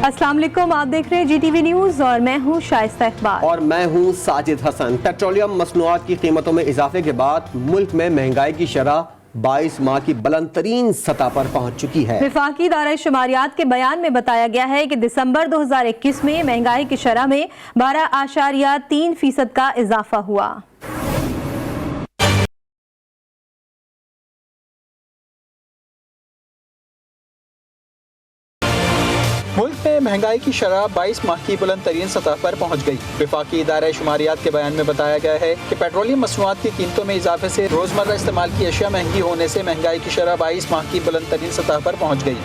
अस्सलाम वालेकुम, आप देख रहे हैं GTV न्यूज़ और मैं हूं शाइस्ता इकबाल और मैं हूं साजिद हसन। पेट्रोलियम मसनूआत की कीमतों में इजाफे के बाद मुल्क में महंगाई की शरह 22 माह की बुलंद तरीन सतह पर पहुंच चुकी है। वफाकी दायरा शुमारियात के बयान में बताया गया है कि दिसंबर 2021 में महंगाई की शरह में 12.3% का इजाफा हुआ। मुल्क में महंगाई की शरह 22 माह की बुलंद तरीन सतह पर पहुंच गई। वफाकी इदारा शुमारियात के बयान में बताया गया है कि पेट्रोलियम मसनूआत की कीमतों में इजाफे से रोजमर्रा इस्तेमाल की अशिया महंगी होने से महंगाई की शरह 22 माह की बुलंद तरीन सतह पर पहुंच गई।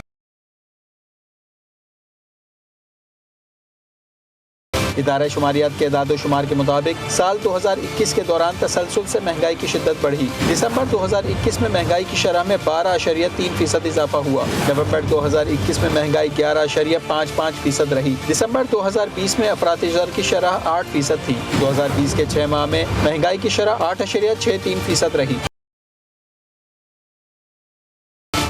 इदारा शुमारियात के एदाद शुमार के मुताबिक साल 2021 के दौरान तसलसल से महंगाई की शिद्दत बढ़ी। दिसंबर 2021 में महंगाई की शरह में 12.3% इजाफा हुआ। नवंबर 2021 में महंगाई 11.55% रही। दिसंबर 2020 में अफराती ज़र की शरह 8% थी। 2020 के 6 माह में महंगाई की शरह 8.63% रही।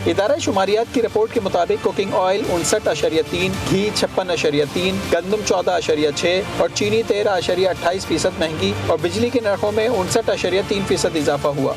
इदारा शुमारियात की रिपोर्ट के मुताबिक कुकिंग ऑयल 59.3, घी 56.3, गंदम 14.6 और चीनी 13.28% महंगी और बिजली के नरखों में 59.3% इजाफा हुआ।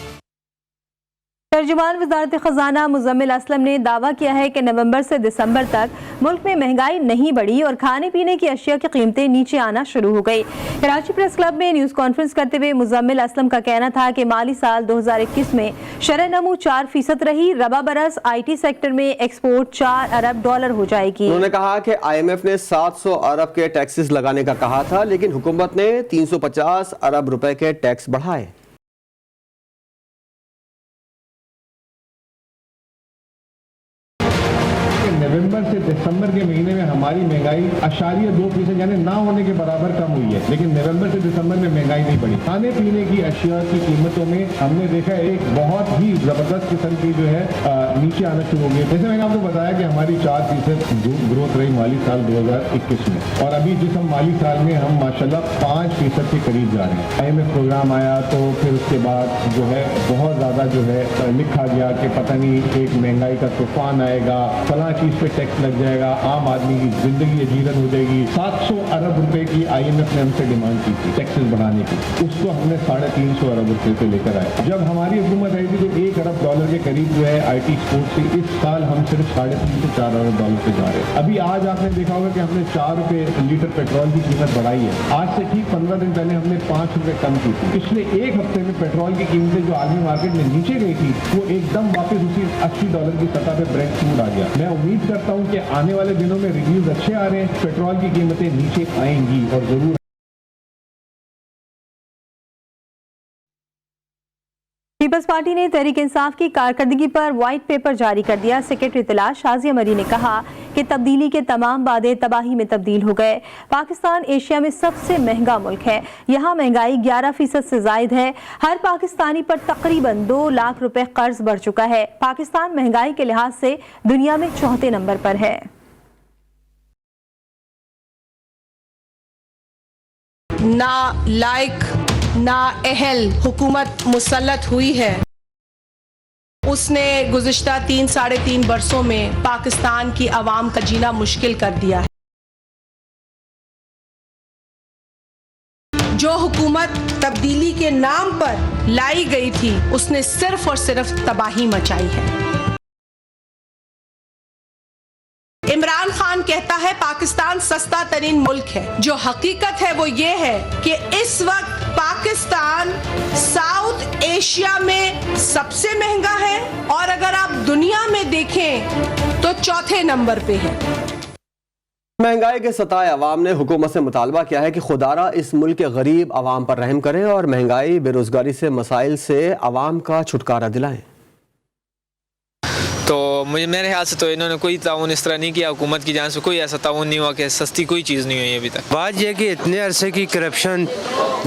तर्जुमान वज़ारत ख़ज़ाना मुज़म्मिल असलम ने दावा किया है कि नवंबर से दिसंबर तक मुल्क में महंगाई नहीं बढ़ी और खाने पीने की अशिया की कीमतें नीचे आना शुरू हो गई। कराची प्रेस क्लब में न्यूज़ कॉन्फ्रेंस करते हुए मुज़म्मिल असलम का कहना था कि माली साल 2021 में शरह नमू 4% रही। रबा बरस IT सेक्टर में एक्सपोर्ट $4 अरब हो जाएगी। उन्होंने कहा कि IMF ने 700 अरब के टैक्सेस लगाने का कहा था, लेकिन हुकूमत ने 350 अरब रुपए के टैक्स बढ़ाए। नवंबर से दिसंबर के महीने में हमारी महंगाई 2% यानी ना होने के बराबर कम हुई है, लेकिन नवंबर से दिसंबर में महंगाई नहीं बढ़ी। खाने पीने की अशिया की कीमतों में हमने देखा एक बहुत ही जबरदस्त किस्म की जो है नीचे आना शुरू हो गई। जैसे मैंने आपको बताया कि हमारी 4% ग्रोथ रही माली साल 2021 में, और अभी जिस हम माली साल में हम माशाल्लाह 5% के करीब जा रहे हैं। IMF प्रोग्राम आया तो फिर उसके बाद जो है बहुत ज्यादा जो है लिखा गया कि पता नहीं एक महंगाई का तूफान आएगा, फला चीज पे टैक्स लग जाएगा, आम आदमी की जिंदगी अजीरन हो जाएगी। 700 अरब रुपए की IMF ने हमसे डिमांड की थी टैक्सेस बढ़ाने की, उसको हमने 350 अरब रुपए पे लेकर आए। जब हमारी हुकूमत आई थी तो $1 अरब के करीब जो है IT एक्सपोर्ट से इस साल हम सिर्फ 3.5 से $4 अरब पे जा रहे हैं। अभी आज आपने देखा होगा कि हमने ₹4 लीटर पेट्रोल की कीमत बढ़ाई है। आज से ठीक 15 दिन पहले हमने ₹5 कम की थी। पिछले एक हफ्ते में पेट्रोल की कीमतें जो आलमी मार्केट में नीचे गई थी वो एकदम वापस उसी $80 की सतह पे ब्रेंट क्रूड आ गया। मैं उम्मीद करता हूं कि आने वाले दिनों में रिव्यूज अच्छे आ रहे हैं, पेट्रोल की कीमतें नीचे आएंगी और जरूर। पीपल्स पार्टी ने तहरीक इंसाफ की कारकर्दगी पर व्हाइट पेपर जारी कर दिया। सेक्रेटरी इत्तला शाजिया मरी ने कहा कि तब्दीली के तमाम वादे तबाही में तब्दील हो गए। पाकिस्तान एशिया में सबसे महंगा मुल्क है। यहाँ महंगाई 11% से जायद है। हर पाकिस्तानी पर तकरीबन 2 लाख रुपए कर्ज बढ़ चुका है। पाकिस्तान महंगाई के लिहाज से दुनिया में 4थे नंबर पर है। ना लायक ना अहल हुकूमत मुसल्लत हुई है, उसने गुज़िश्ता 3-3.5 बरसों में पाकिस्तान की आवाम का जीना मुश्किल कर दिया है। जो हुकूमत तब्दीली के नाम पर लाई गई थी उसने सिर्फ और सिर्फ तबाही मचाई है। इमरान खान कहता है पाकिस्तान सस्ता तरीन मुल्क है। जो हकीकत है वो ये है कि इस वक्त पाकिस्तान साउथ एशिया में सबसे महंगा है और अगर आप दुनिया में देखें तो 4थे नंबर पे है। महंगाई के सताए अवाम ने हुकूमत से मुतालबा किया है कि खुदारा इस मुल्क के गरीब अवाम पर रहम करें और महंगाई बेरोजगारी से मसाइल से अवाम का छुटकारा दिलाएं। तो मेरे ख्याल से तो इन्होंने कोई ताउन इस तरह नहीं किया, हुकूमत की जान से कोई ऐसा ताउन नहीं हुआ कि सस्ती कोई चीज़ नहीं हुई अभी तक। बात यह कि इतने अरसे की करप्शन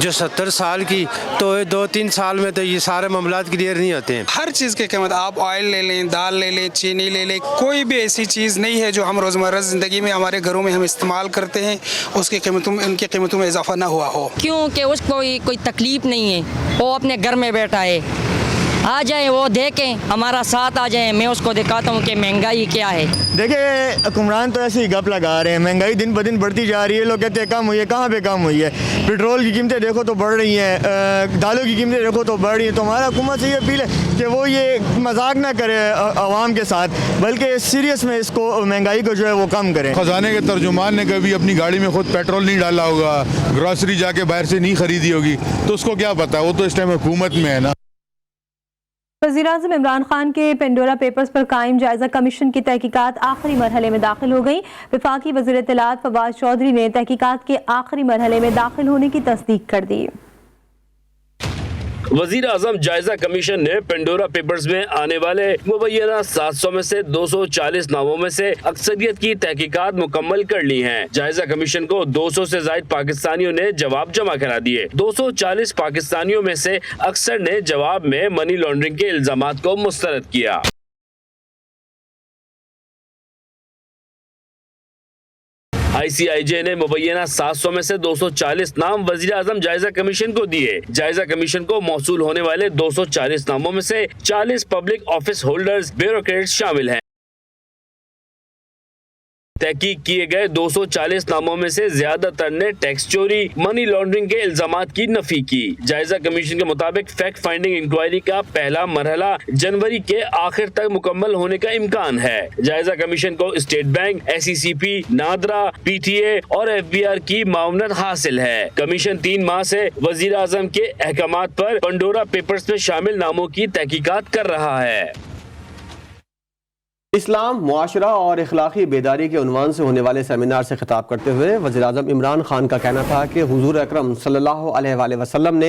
जो 70 साल की, तो 2-3 साल में तो ये सारे मामलात क्लियर नहीं होते हैं। हर चीज़ की कीमत, आप ऑयल ले लें, दाल ले लें, चीनी ले लें, कोई भी ऐसी चीज़ नहीं है जो हम रोज़मर्रा ज़िंदगी में हमारे घरों में हम इस्तेमाल करते हैं उसकी कीमतों में, उनकी कीमतों में इजाफा ना हुआ हो। क्योंकि उसको कोई तकलीफ नहीं है, वो अपने घर में बैठा है, आ जाए, वो देखें, हमारा साथ आ जाए, मैं उसको दिखाता हूँ कि महंगाई क्या है। देखिए हुक्मरान तो ऐसे ही गप लगा रहे हैं, महंगाई दिन ब दिन बढ़ती जा रही है। लोग कहते हैं कम हुई है, कहाँ पे कम हुई है? पेट्रोल की कीमतें देखो तो बढ़ रही हैं, दालों की कीमतें देखो तो बढ़ रही हैं। तो हमारा हुकूमत से ये अपील है कि वो ये मजाक ना करे आवाम के साथ, बल्कि सीरियस में इसको महंगाई को जो है वो कम करें। खजाने के तर्जुमान ने कभी अपनी गाड़ी में खुद पेट्रोल नहीं डाला होगा, ग्रॉसरी जाके बाहर से नहीं खरीदी होगी, तो उसको क्या पता, वो तो इस टाइम हुकूमत में है ना। वज़ीर-ए-आज़म इमरान खान के पेंडोरा पेपर्स पर कायम जायजा कमीशन की तहकीकात आखिरी मरहले में दाखिल हो गई। वफाकी वज़ीर इत्तलात फवाद चौधरी ने तहकीकात के आखिरी मरहले में दाखिल होने की तस्दीक कर दी। वजीर आजम जायजा कमीशन ने पेंडोरा पेपर्स में आने वाले मुबैना 700 में से 240 नामों में से अक्सरियत की तहकीकात मुकम्मल कर ली हैं। जायजा कमीशन को 200 से ज्यादा पाकिस्तानियों ने जवाब जमा करा दिए। 240 पाकिस्तानियों में से अक्सर ने जवाब में मनी लॉन्ड्रिंग के इल्जामात को मुस्तरद किया। ICIJ ने मुबैना 700 में से 240 नाम वजीर आजम जायजा कमीशन को दिए। जायजा कमीशन को मौसूल होने वाले 240 नामों में से 40 पब्लिक ऑफिस होल्डर्स, ब्यूरोक्रेट्स शामिल हैं। तहकीक किए गए 240 नामों में से ज्यादातर ने टैक्स चोरी, मनी लॉन्ड्रिंग के इल्जामात की नफी की। जायजा कमीशन के मुताबिक फैक्ट फाइंडिंग इंक्वायरी का पहला मरहला जनवरी के आखिर तक मुकम्मल होने का इम्कान है। जायजा कमीशन को state bank, SECP, NADRA, PTA और FBR की मावनत हासिल है। कमीशन 3 माह से वजीर आजम के अहकामात पर पेंडोरा पेपर्स में शामिल नामों की तहकीकात कर रहा है। इस्लाम, मुआशरा और इखलाकी बेदारी के उन्वान से होने वाले सेमिनार से खिताब करते हुए वज़ीर-ए-आज़म इमरान खान का कहना था कि हुज़ूर अकरम सल्लल्लाहु अलैहि वसल्लम ने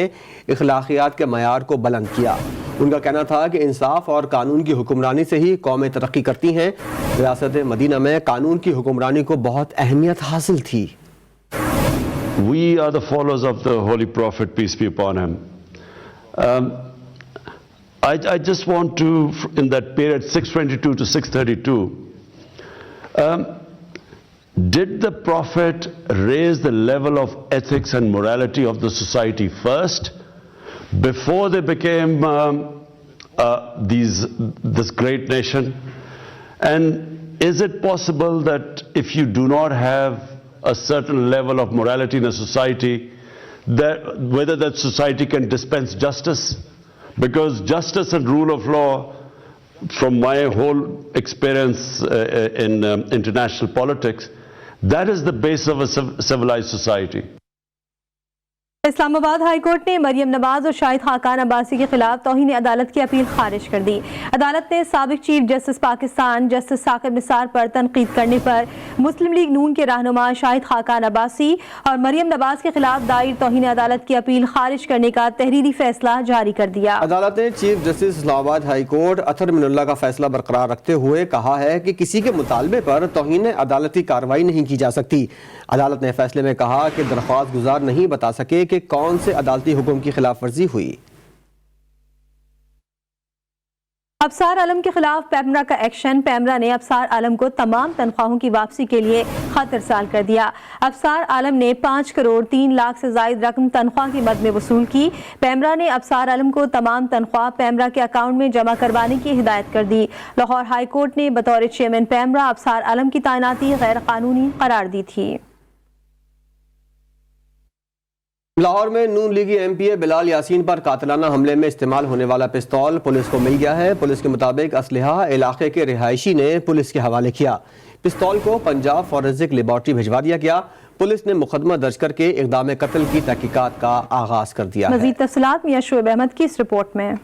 इखलाकियात के मयार को बुलंद किया। उनका कहना था कि इंसाफ और कानून की हुक्मरानी से ही कौमें तरक्की करती हैं। रियासत मदीना में कानून की हुक्मरानी को बहुत अहमियत हासिल थी। We are the followers of the Holy Prophet, peace be upon him. I just want to, in that period 622 to 632, did the Prophet raise the level of ethics and morality of the society first before they became this great nation? And is it possible that if you do not have a certain level of morality in a society, that whether that society can dispense justice? Because justice and rule of law, from my whole experience in international politics, that is the base of a civilized society. Islamabad high court ने मरियम नवाज और शाहिद खाकान अब्बासी के खिलाफ तौहीन अदालत की appeal खारिज कर दी। अदालत ने साबिक chief justice Pakistan justice Saqib Nisar पर तनकीद करने पर मुस्लिम लीग नून के रहनुमा शाहिद खाकान अब्बासी और मरियम नवाज के खिलाफ दायर तौहीन अदालत की अपील खारिज करने का तहरीरी फैसला जारी कर दिया। अदालत ने chief justice Islamabad high court Athar Minallah का फैसला बरकरार रखते हुए कहा है कि किसी के मुतालबे पर तौहीन अदालती कार्रवाई नहीं की जा सकती। अदालत ने फैसले में कहा कि दरख्वास्त गुजार नहीं बता सके कि कौन से अदालती हुक्म की खिलाफ वर्जी हुई। अफसार आलम के खिलाफ पैमरा का एक्शन। पैमरा ने अफसार आलम को तमाम तनख्वाहों की वापसी के लिए खत इरसाल कर दिया। अफसार आलम ने 5 करोड़ 3 लाख से ज्यादा रकम तनख्वाह की मद में वसूल की। पैमरा ने अफसार आलम को तमाम तनख्वाह पैमरा के अकाउंट में जमा करवाने की हिदायत कर दी। लाहौर हाई कोर्ट ने बतौर चेयरमैन पैमरा अफसार आलम की तैनाती गैर कानूनी करार दी थी। लाहौर में नून लीगी MPA बिलाल यासीन पर कातिलाना हमले में इस्तेमाल होने वाला पिस्तौल पुलिस को मिल गया है। पुलिस के मुताबिक असलहा इलाके के रिहायशी ने पुलिस के हवाले किया। पिस्तौल को पंजाब फॉरेंसिक लेबॉर्ट्री भिजवा दिया गया। पुलिस ने मुकदमा दर्ज करके इक़दाम कत्ल की तहकीकात का आगाज कर दिया है। मज़ीद तफसीलात मियां शोएब अहमद की इस रिपोर्ट में।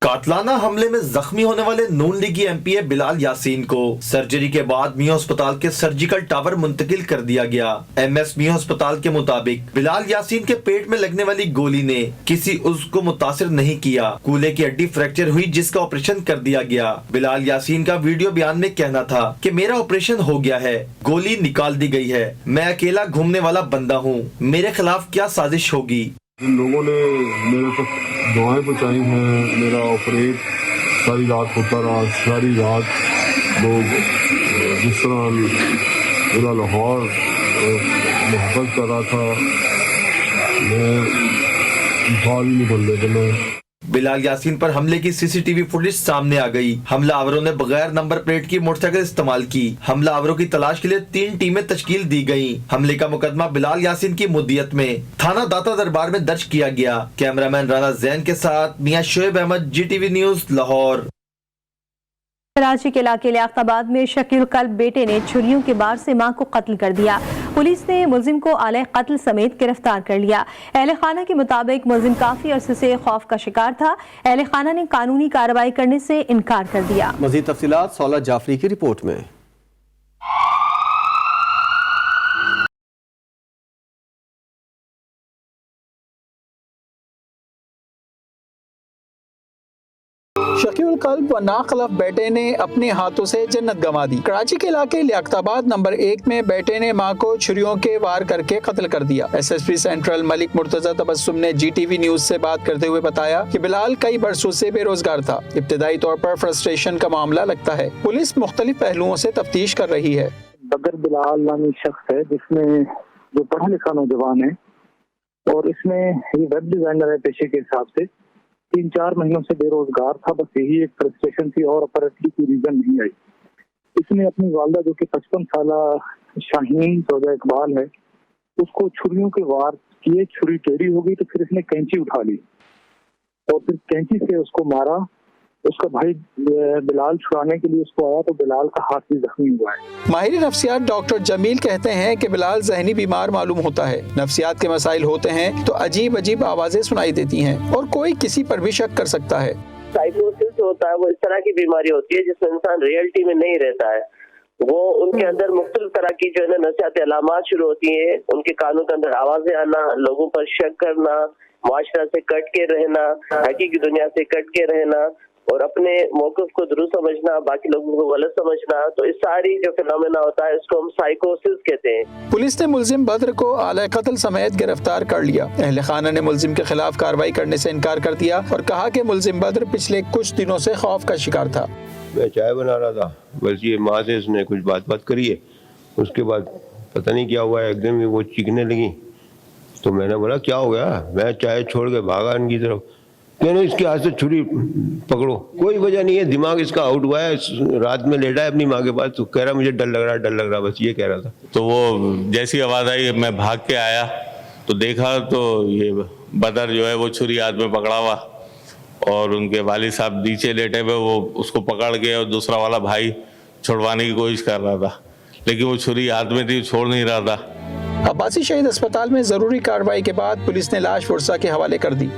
कातलाना हमले में जख्मी होने वाले नून लीगी MPA बिलाल यासीन को सर्जरी के बाद मियां अस्पताल के सर्जिकल टावर मुंतकिल कर दिया गया। MS मियां अस्पताल के मुताबिक बिलाल यासीन के पेट में लगने वाली गोली ने किसी उज़्व को मुतासिर नहीं किया। कूल्हे की हड्डी फ्रैक्चर हुई जिसका ऑपरेशन कर दिया गया। बिलाल यासीन का वीडियो बयान में कहना था कि मेरा ऑपरेशन हो गया है, गोली निकाल दी गई है, मैं अकेला घूमने वाला बंदा हूँ, मेरे खिलाफ क्या साजिश होगी। जिन लोगों ने मेरे तक दुआएं पहुँचाई हैं, मेरा ऑपरेट सारी रात होता रहा, सारी रात लोग जिस तरह पूरा लाहौर मोहब्बत कर रहा था, मैं बाल ही नहीं खोल लेते मैं। बिलाल यासीन पर हमले की सीसीटीवी फुटेज सामने आ गई। हमलावरों ने बगैर नंबर प्लेट की मोटरसाइकिल इस्तेमाल की। हमलावरों की तलाश के लिए 3 टीमें तश्कील दी गयी। हमले का मुकदमा बिलाल यासीन की मुद्दियत में थाना दाता दरबार में दर्ज किया गया। कैमरामैन राना जैन के साथ मियां शोएब अहमद, GTV न्यूज, लाहौर। कराची के इलाके लियाकताबाद में शकील कल्ब बेटे ने छुरियों के वार से मां को कत्ल कर दिया। पुलिस ने मुलजिम को आले कत्ल समेत गिरफ्तार कर लिया। अहले खाना के मुताबिक मुलजिम काफी अरसे से खौफ का शिकार था। अहले खाना ने कानूनी कार्रवाई करने से इनकार कर दिया। मजीद तफसीलात सौला जाफरी की रिपोर्ट में। शकील कल्ब व नाखलफ बेटे ने अपने हाथों से जन्नत गंवा दी। कराची के इलाके लियाकताबाद नंबर 1 में बेटे ने मां को छुरियों के वार करके कत्ल कर दिया। SSP सेंट्रल मलिक मुर्तजा तबस्सुम ने GTV न्यूज से बात करते हुए बताया कि बिलाल कई बरसों से बेरोजगार था। इब्तिदाई तौर पर फ्रस्ट्रेशन का मामला लगता है। पुलिस मुख्तलिफ पहलुओं से तफ्तीश कर रही है। बगर बिलाल नामी शख्स है जिसमें जो पढ़ा लिखा नौजवान है और इसमें ये वेब डिजाइनर है पेशे के हिसाब से। 3-4 महीनों से बेरोजगार था। बस यही एक फ्रस्ट्रेशन थी और अपरेटली कोई रीजन नहीं आई। इसने अपनी वालदा जो कि 55 साला शाहीन सौदा इकबाल है उसको छुरियों के वार किए। छुरी टेढ़ी हो गई तो फिर इसने कैंची उठा ली और फिर कैंची से उसको मारा। उसका भाई बिलाल छुड़ाने के लिए उसको आया तो बिलाल का हाथ भी जख्मी हुआ है। माहिर नफ्सियात डॉक्टर जमील कहते हैं कि बिलाल जहनी बीमार मालूम होता है। नफ्सियात के मसाइल होते हैं तो अजीब अजीब आवाजें सुनाई देती हैं और कोई किसी पर भी शक कर सकता है। साइकोसिस होता है वो इस तरह की बीमारी होती है जिसमें इंसान रियलिटी में नहीं रहता है। वो उनके अंदर मुख्तलिफ तरह की जो है ना नफ्सियाती अलामात शुरू होती है। उनके कानों के अंदर आवाजें आना, लोगों पर शक करना, मुआशरा से कट के रहना, हकीकी दुनिया से कट के रहना और अपने मौक़िफ़ को दुरुस्त समझना, बाकी लोगों को गलत समझना। तो इस सारी जो फिनोमेना होता है इसको हम साइकोसिस कहते हैं। पुलिस ने मुलजिम बद्र को आला कत्ल समेत गिरफ्तार कर लिया। अहले खाना ने मुलजिम के खिलाफ कार्रवाई करने से इनकार कर दिया और कहा कि मुलजिम बद्र पिछले कुछ दिनों से खौफ का शिकार था। मैं चाय बना रहा था, बस ये माँ से उसने कुछ बात करी है। उसके बाद पता नहीं क्या हुआ, एकदम ही वो चीखने लगी तो मैंने बोला क्या हो गया। मैं चाय छोड़ के भागा इनकी तरफ। मैंने इसके हाथ से छुरी पकड़ो, कोई वजह नहीं है, दिमाग इसका आउट हुआ है, रात में लेटा है अपनी माँ के पास। तो कह रहा मुझे डर लग रहा, बस ये कह रहा था। तो वो जैसी आवाज़ आई मैं भाग के आया तो देखा तो ये बदर जो है वो छुरी हाथ में पकड़ा हुआ और उनके वालिद साहब नीचे लेटे हुए, वो उसको पकड़ के और दूसरा वाला भाई छुड़वाने की कोशिश कर रहा था लेकिन वो छुरी हाथ में थी, छोड़ नहीं रहा था। अब्बासी शहीद अस्पताल में जरूरी कार्रवाई के बाद पुलिस ने लाश फुरसा के हवाले कर दी।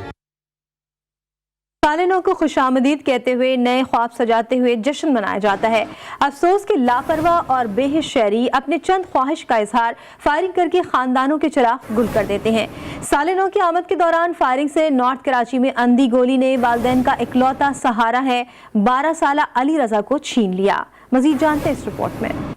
साले नौ को खुशामदीद कहते हुए नए ख्वाब सजाते हुए जश्न मनाया जाता है। अफसोस कि लापरवाह और बेहिस शहरी अपने चंद ख्वाहिश का इजहार फायरिंग करके खानदानों के चिराग गुल कर देते हैं। साले नौ की आमद के दौरान फायरिंग से नॉर्थ कराची में अंधी गोली ने वालिदैन का इकलौता सहारा है 12 साला अली रजा को छीन लिया। मजीद जानते हैं इस रिपोर्ट में।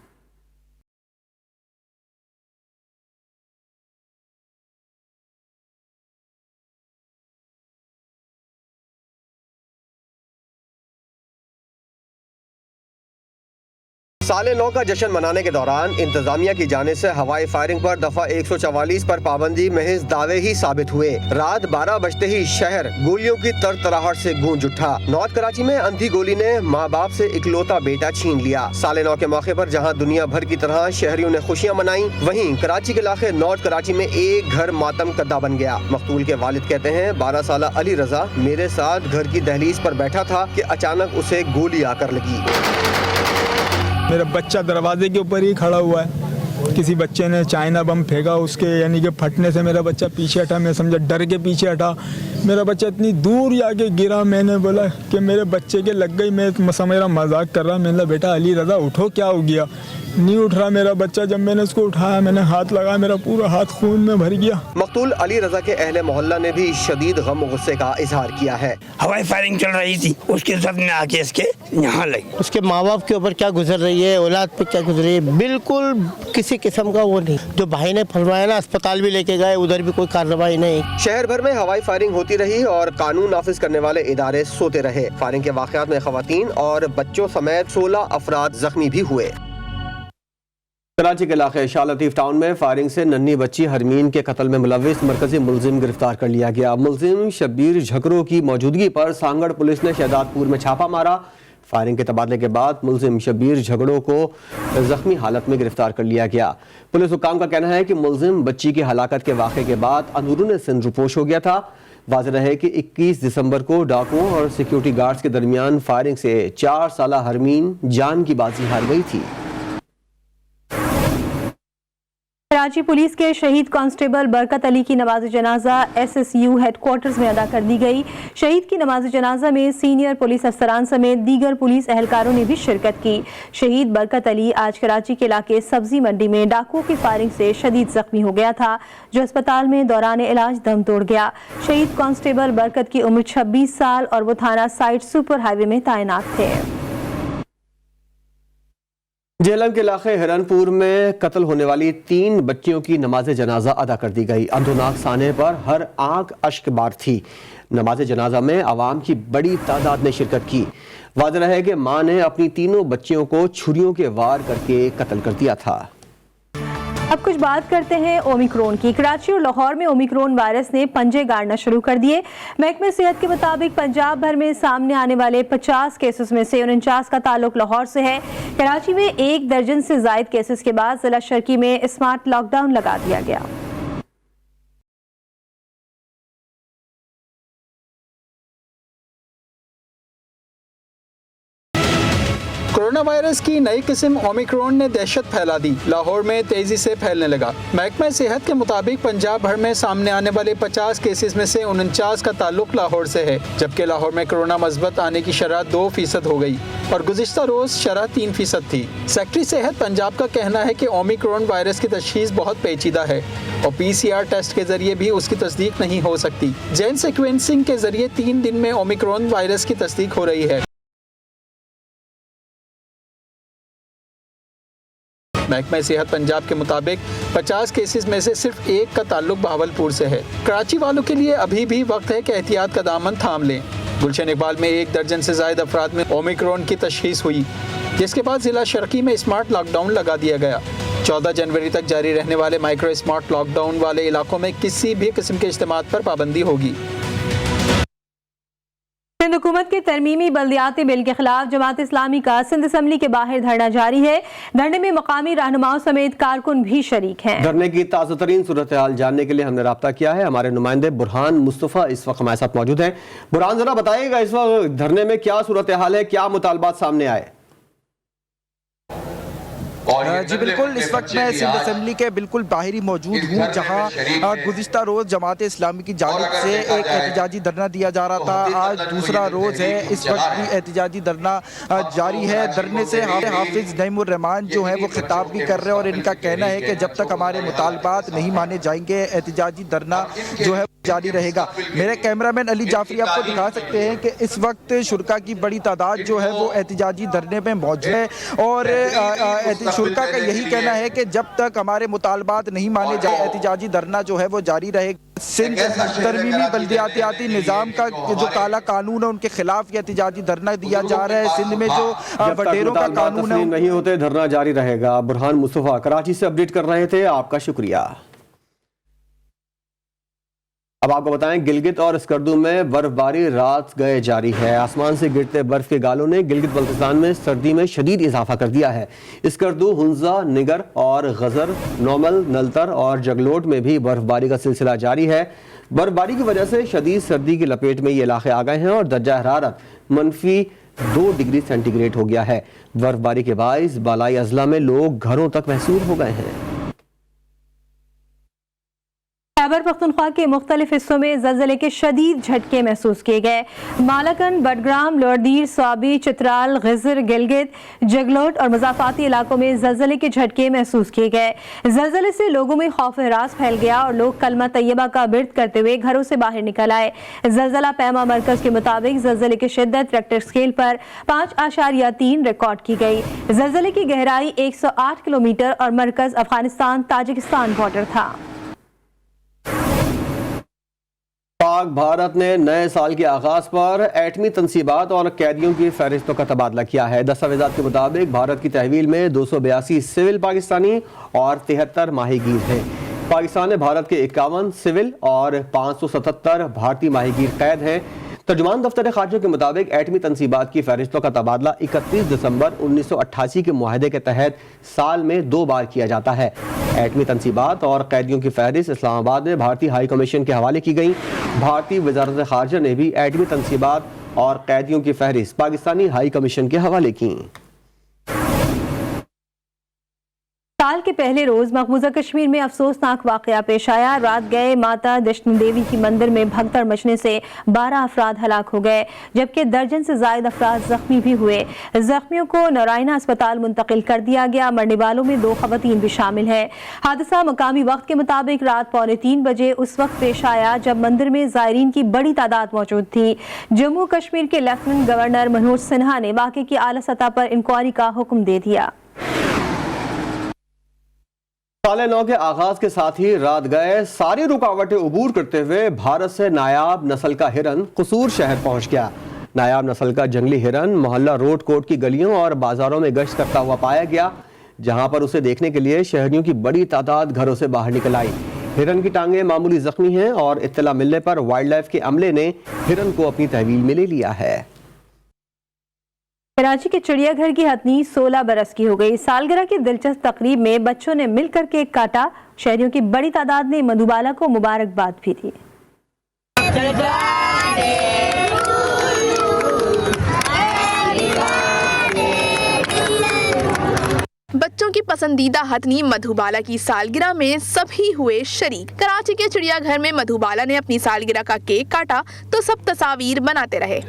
साले नौ का जश्न मनाने के दौरान इंतजामिया की जाने से हवाई फायरिंग पर दफा 144 पर पाबंदी महज दावे ही साबित हुए। रात 12 बजते ही शहर गोलियों की तरतराहट से गूंज उठा। नॉर्थ कराची में अंधी गोली ने माँ बाप से इकलौता बेटा छीन लिया। साले नौ के मौके पर जहां दुनिया भर की तरह शहरियों ने खुशियां मनाई, वहीं कराची के इलाके नॉर्थ कराची में एक घर मातम कद्दा बन गया। मकतूल के वालिद कहते हैं 12 साला अली रजा मेरे साथ घर की दहलीज पर बैठा था कि अचानक उसे गोली आकर लगी। मेरा बच्चा दरवाजे के ऊपर ही खड़ा हुआ है, किसी बच्चे ने चाइना बम फेंका, उसके यानी कि फटने से मेरा बच्चा पीछे हटा। मैं समझा डर के पीछे हटा, मेरा बच्चा इतनी दूर जाके गिरा। मैंने बोला कि मेरे बच्चे के लग गई। मैं मेरा मजाक कर रहा, मैंने बेटा अली रजा उठो, क्या हो गया? नहीं उठ रहा मेरा बच्चा। जब मैंने उसको उठाया, मैंने हाथ लगाया, मेरा पूरा हाथ खून में भर गया। मकतूल अली रजा के अहले मोहल्ला ने भी शदीद गम गुस्से का इजहार किया है। हवाई फायरिंग चल रही थी, उसके साथ में आके इसके यहाँ लगी। उसके माँ बाप के ऊपर क्या गुजर रही है, औलाद पे क्या गुजर रही है, बिल्कुल किसी किस्म का वो नहीं। जो भाई ने फरमाया ना, अस्पताल भी लेके गए, उधर भी कोई कार्रवाई नहीं। शहर भर में हवाई फायरिंग होती रही और कानून नाफिज करने वाले इदारे सोते रहे। फायरिंग के वाक़यात में खवातीन और बच्चों समेत 16 अफराद जख्मी भी हुए। कराची के इलाके शाह लतीफ टाउन में फायरिंग से नन्ही बच्ची हरमीन के कत्ल में मुलविस मरकजी मुलजिम गिरफ्तार कर लिया गया। मुलजिम शब्बीर झकरो की मौजूदगी पर सांगड़ पुलिस ने शहदादपुर में छापा मारा। फायरिंग के तबादले के बाद मुलजिम शब्बीर झगड़ों को जख्मी हालत में गिरफ्तार कर लिया गया। पुलिस हुकाम का कहना है कि मुलजिम बच्ची की हलाकत के वाक़े के बाद अंदरूनी सिंध रुपोश हो गया था। वाज़ेह है कि 21 दिसंबर को डाकुओं और सिक्योरिटी गार्ड्स के दरमियान फायरिंग से 4 साला हरमीन जान की बाजी हार गई थी। कराची पुलिस के शहीद कांस्टेबल बरकत अली की नमाज जनाजा SSU हेडक्वार्टर्स में अदा कर दी गई। शहीद की नमाज जनाजा में सीनियर पुलिस अफसरान समेत दीगर पुलिस एहलकारों ने भी शिरकत की। शहीद बरकत अली आज कराची के इलाके सब्जी मंडी में डाकुओं की फायरिंग से शदीद जख्मी हो गया था, जो अस्पताल में दौरान इलाज दम तोड़ गया। शहीद कांस्टेबल बरकत की उम्र 26 साल और वो थाना साइड सुपर हाईवे में तैनात थे। जेहलम के इलाके हिरनपुर में कत्ल होने वाली 3 बच्चियों की नमाज जनाजा अदा कर दी गई। अंधोनाक साने पर हर आंख अश्क बार थी। नमाज जनाजा में आवाम की बड़ी तादाद ने शिरकत की। वाज़ेह है कि मां ने अपनी तीनों बच्चियों को छुरियों के वार करके कत्ल कर दिया था। अब कुछ बात करते हैं ओमिक्रॉन की। कराची और लाहौर में ओमिक्रॉन वायरस ने पंजे गाड़ना शुरू कर दिए। महकमे सेहत के मुताबिक पंजाब भर में सामने आने वाले 50 केसेस में से 49 का ताल्लुक लाहौर से है। कराची में 1 दर्जन से जायद केसेस के बाद जिला शर्की में स्मार्ट लॉकडाउन लगा दिया गया। कोरोना वायरस की नई किस्म ओमिक्रॉन ने दहशत फैला दी। लाहौर में तेजी से फैलने लगा। महकमा सेहत के मुताबिक पंजाब भर में सामने आने वाले 50 केसेस में से 49 का ताल्लुक लाहौर से है, जबकि लाहौर में कोरोना मस्बत आने की शरह 2% हो गई और गुज़िश्ता रोज शरह 3% थी। सेक्रेटरी सेहत पंजाब का कहना है कि ओमिक्रॉन वायरस की तशखीस बहुत पेचीदा है और PCR टेस्ट के जरिए भी उसकी तस्दीक नहीं हो सकती। जेन सीक्वेंसिंग के जरिए 3 दिन में ओमिक्रॉन वायरस की तस्दीक हो रही है। महकमा सेहत पंजाब के मुताबिक 50 केसेस में से सिर्फ 1 का ताल्लुक बहावलपुर से है। कराची वालों के लिए अभी भी वक्त है कि एहतियात का दामन थाम लें। गुलशन इकबाल में 1 दर्जन से ज़ायद अफराद में ओमिक्रॉन की तशखीस हुई, जिसके बाद जिला शर्की में स्मार्ट लॉकडाउन लगा दिया गया। 14 जनवरी तक जारी रहने वाले माइक्रो स्मार्ट लॉकडाउन वाले इलाकों में किसी भी किस्म के इज्तिमात पर पाबंदी होगी। सिंध हुकूमत के तरमीमी बल्दियाती बिल के खिलाफ जमात इस्लामी का सिंध असम्बली के बाहर धरना जारी है। धरने में मकामी रहनुमाओं समेत कारकुन भी शरीक हैं। धरने की ताज़ा तरीन सूरत हाल जानने के लिए हमने राब्ता किया है। हमारे नुमाइंदे बुरहान मुस्तफ़ा इस वक्त हमारे साथ मौजूद हैं। बुरहान, जरा बताइएगा इस वक्त धरने में क्या सूरत हाल है, क्या मुतालबात सामने आए? जी बिल्कुल, इस वक्त मैं सिंध असम्बली के बिल्कुल बाहरी मौजूद हूँ, जहाँ गुज़िश्ता रोज़ जमात इस्लामी की जानिब से एक एहतजाजी धरना दिया जा रहा था। आज दूसरा रोज़ है, इस वक्त भी एहतजाजी धरना जारी है। धरने से हाफिज़ नईमुर रहमान जो है वो खिताब भी कर रहे हैं और इनका कहना है कि जब तक हमारे मुतालबात नहीं माने जाएंगे एहतजाजी धरना जो है जारी रहेगा। मेरे कैमरामैन अली जाफरी आपको दिखा सकते हैं कि इस वक्त शुरका की बड़ी तादाद जो है वो एहतजाजी धरने में मौजूद है और शुरका का यही कहना है कि जब तक हमारे मुतालबात नहीं माने जाए एहतजाजी धरना जो है वो जारी रहेगा। सिंध तरमीमी बल्दियाती निज़ाम का जो काला कानून है उनके खिलाफ ये एहतजाजी धरना दिया जा रहा है। सिंध में जो बटेरों का कानून है नहीं होते धरना जारी रहेगा। बुरहान मुस्तफ़ा कराची से अपडेट कर रहे थे, आपका शुक्रिया। अब आपको बताएं, गिलगित और स्कर्दू में बर्फबारी रात गए जारी है। आसमान से गिरते बर्फ के गालों ने गिलगित बल्तिस्तान में सर्दी में शदीद इजाफा कर दिया है। स्कर्दू, हुंजा, निगर और गजर, नोमल, नलतर और जगलोट में भी बर्फबारी का सिलसिला जारी है। बर्फबारी की वजह से शदीद सर्दी की लपेट में ये इलाके आ गए हैं और दर्जा हरारत -2 डिग्री सेंटीग्रेड हो गया है। बर्फबारी के बायस बालाई अजला में लोग घरों तक महसूर हो गए हैं। खैबर पख्तूनख्वा के मुख्तलिफ हिस्सों में ज़लज़ले के शदीद झटके महसूस किए गए। मालाकन, बडग्राम, लोअरदीर, स्वाबी, चित्राल, गिजर, गिलगित, जगलोट और मुज़ाफ़ाती इलाकों में ज़लज़ले के झटके महसूस किए गए। ज़लज़ले से लोगों में खौफ हरास फैल गया और लोग कलमा तैयबा का बिर्द करते हुए घरों से बाहर निकल आए। ज़लज़ला पैमा मरकज़ के मुताबिक ज़लज़ले की शिद्दत रेक्टर स्केल पर 5.3 रिकॉर्ड की गई। ज़लज़ले की गहराई 108 किलोमीटर और मरकज़ अफगानिस्तान ताजिकिस्तान बॉर्डर था। पाक भारत ने नए साल के आगाज पर एटमी तनसीबात और कैदियों की फहरिस्तों का तबादला किया है। दस्तावेजात के मुताबिक भारत की तहवील में 282 सिविल पाकिस्तानी और 73 माहीगीर हैं। पाकिस्तान में भारत के 51 सिविल और 577 भारतीय माहीगीर कैद हैं। तर्जुमान दफ्तर खारजा के मुताबिक एटमी तनसीबात की फहरिस्तों का तबादला 31 दिसंबर 1988 के मुआहदे के तहत साल में 2 बार किया जाता है। एटमी तनसीबात और कैदियों की फहरिस्त इस्लामाबाद में भारतीय हाई कमीशन के हवाले की गई। भारतीय वजारत खारजा ने भी एटमी तनसीबात और कैदियों की फहरिस्त पाकिस्तानी हाई कमीशन के हवाले की। साल के पहले रोज मकबूजा कश्मीर में अफसोसनाक वाकया पेश आया। रात गए माता दशनी देवी की मंदिर में भगदड़ मचने से 12 अफराद हलाक हो गए, जबकि दर्जन से ज्यादा अफराद जख्मी भी हुए। जख्मियों को नारायणा अस्पताल मुंतकिल कर दिया गया। मरने वालों में 2 खवातीन भी शामिल है। हादसा मकामी वक्त के मुताबिक रात 2:45 बजे उस वक्त पेश आया जब मंदिर में जायरीन की बड़ी तादाद मौजूद थी। जम्मू कश्मीर के लेफ्टिनेंट गवर्नर मनोज सिन्हा ने वाक़े की आला सतह पर इंक्वायरी का हुक्म दे दिया। साल नौ के आगाज के साथ ही रात गए सारी रुकावटें अबूर करते हुए भारत से नायाब नस्ल का हिरन कसूर शहर पहुंच गया। नायाब नस्ल का जंगली हिरन मोहल्ला रोड कोट की गलियों और बाजारों में गश्त करता हुआ पाया गया, जहां पर उसे देखने के लिए शहरियों की बड़ी तादाद घरों से बाहर निकल आई। हिरन की टांगें मामूली जख्मी हैं और इत्तला मिलने पर वाइल्ड लाइफ के अमले ने हिरन को अपनी तहवील में ले लिया है। कराची के चिड़ियाघर की हथनी 16 बरस की हो गई। सालगिरह की दिलचस्प तकरीब में बच्चों ने मिलकर केक काटा। शहरियों की बड़ी तादाद ने मधुबाला को मुबारकबाद भी दी। बच्चों की पसंदीदा हथनी मधुबाला की सालगिरह में सभी हुए शरीक। कराची के चिड़ियाघर में मधुबाला ने अपनी सालगिरह का केक काटा तो सब तस्वीर बनाते रहे।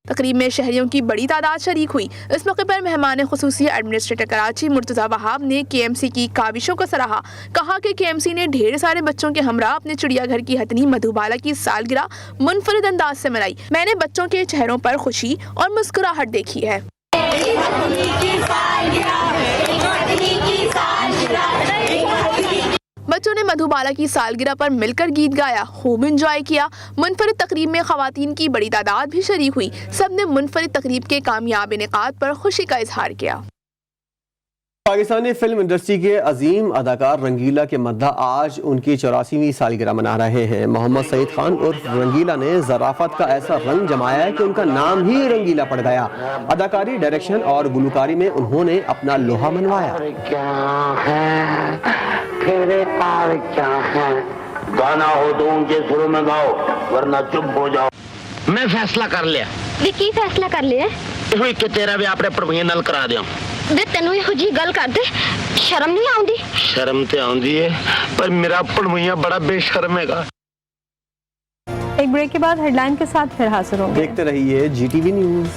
तकरीब में शहरियों की बड़ी तादाद शरीक हुई। इस मौके पर मेहमान खुसूसी एडमिनिस्ट्रेटर कराची मुर्तज़ा वहाब ने KMC की काविशों को सराहा। कहा कि KMC ने ढेर सारे बच्चों के हमरा अपने चिड़ियाघर की हथनी मधुबाला की सालगिरह मुनफरिद अंदाज से मनाई। मैंने बच्चों के चेहरों पर खुशी और मुस्कुराहट देखी है। बच्चों ने मधुबाला की सालगिरह पर मिलकर गीत गाया, खूब एंजॉय किया। मुनफरिद तकरीब में खवातीन की बड़ी तादाद भी शरीक हुई। सब ने मुनफरिद तकरीब के कामयाब इनेकाद पर खुशी का इजहार किया। पाकिस्तानी फिल्म इंडस्ट्री के अजीम अदाकार रंगीला के मद्दा आज उनकी 84वीं सालगिरह मना रहे हैं। मोहम्मद सईद खान उर्फ रंगीला ने ज़राफत का ऐसा रंग जमाया कि उनका नाम ही रंगीला पड़ गया। अदाकारी, डायरेक्शन और गुलकारी में उन्होंने अपना लोहा मनवाया। गाना हो तो ऊंचे सुरों में गाओ, वरना चुप हो जाओ। मैं फैसला कर लिया। की फैसला कर लिया? कि तेरा भी आपने प्रभु नल करा दिया। दे तेनू ਇਹੋ ਜੀ ਗੱਲ ਕਰਦੇ शर्म नहीं आउंदी? शर्म ते आउंदी है, पर मेरा प्रभु बड़ा बेशर्म हैगा। एक ब्रेक के बाद हेडलाइन के साथ फिर हाजिर होंगे। देखते रहिए GTV न्यूज़।